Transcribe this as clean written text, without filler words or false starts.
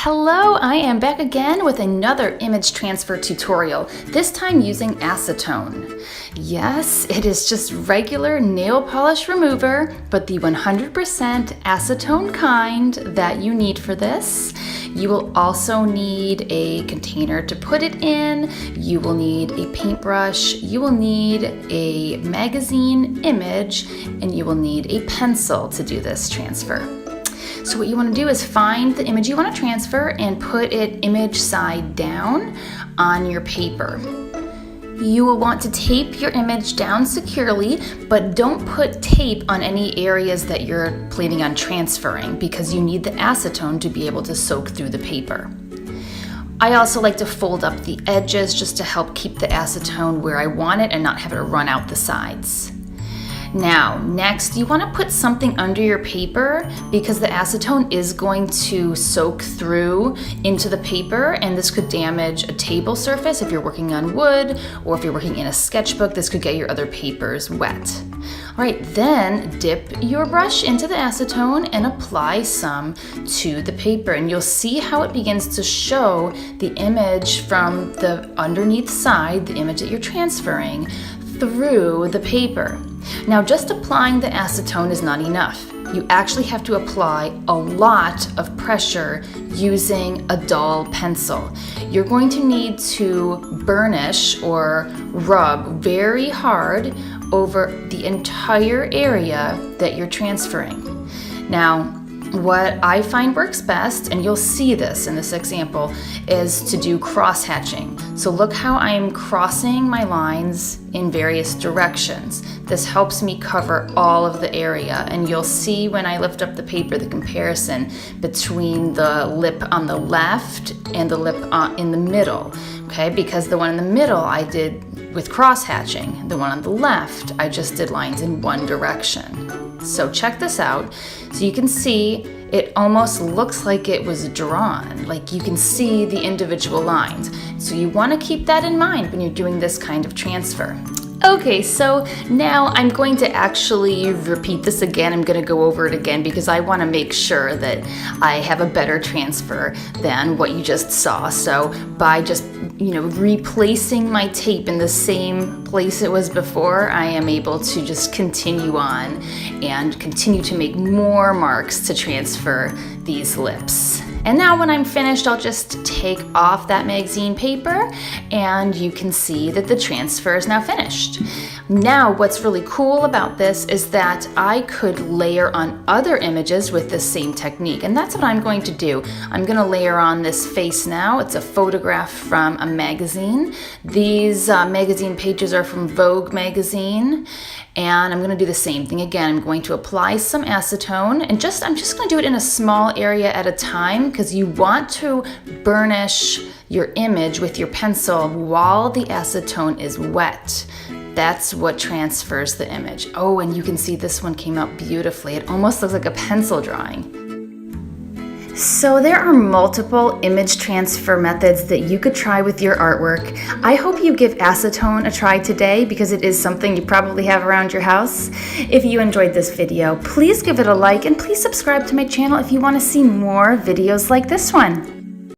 Hello, I am back again with another image transfer tutorial, this time using acetone. Yes, it is just regular nail polish remover, but the 100% acetone kind that you need for this. You will also need a container to put it in, you will need a paintbrush, you will need a magazine image, and you will need a pencil to do this transfer. So what you want to do is find the image you want to transfer and put it image side down on your paper. You will want to tape your image down securely, but don't put tape on any areas that you're planning on transferring because you need the acetone to be able to soak through the paper. I also like to fold up the edges just to help keep the acetone where I want it and not have it run out the sides. Now, next, you want to put something under your paper because the acetone is going to soak through into the paper, and this could damage a table surface if you're working on wood, or if you're working in a sketchbook, this could get your other papers wet. All right, then dip your brush into the acetone and apply some to the paper, and you'll see how it begins to show the image from the underneath side, the image that you're transferring, through the paper. Now, just applying the acetone is not enough. You actually have to apply a lot of pressure using a dull pencil. You're going to need to burnish or rub very hard over the entire area that you're transferring. Now, what I find works best, and you'll see this in this example, is to do cross hatching. So look how I'm crossing my lines in various directions. This helps me cover all of the area, and you'll see when I lift up the paper the comparison between the lip on the left and the lip in the middle, okay? Because the one in the middle I did with cross hatching. The one on the left, I just did lines in one direction. So check this out. So you can see it almost looks like it was drawn, like you can see the individual lines. So you want to keep that in mind when you're doing this kind of transfer. Okay, so now I'm going to actually repeat this again. I'm going to go over it again because I want to make sure that I have a better transfer than what you just saw. So by just, replacing my tape in the same place it was before, I am able to just continue on and continue to make more marks to transfer these lips. And now when I'm finished, I'll just take off that magazine paper and you can see that the transfer is now finished. Now, what's really cool about this is that I could layer on other images with this same technique, and that's what I'm going to do. I'm going to layer on this face now. It's a photograph from a magazine. These magazine pages are from Vogue magazine, and I'm going to do the same thing again. I'm going to apply some acetone, and I'm just going to do it in a small area at a time because you want to burnish your image with your pencil while the acetone is wet. That's what transfers the image. Oh, and you can see this one came out beautifully. It almost looks like a pencil drawing. So there are multiple image transfer methods that you could try with your artwork. I hope you give acetone a try today because it is something you probably have around your house. If you enjoyed this video, please give it a like and please subscribe to my channel if you want to see more videos like this one.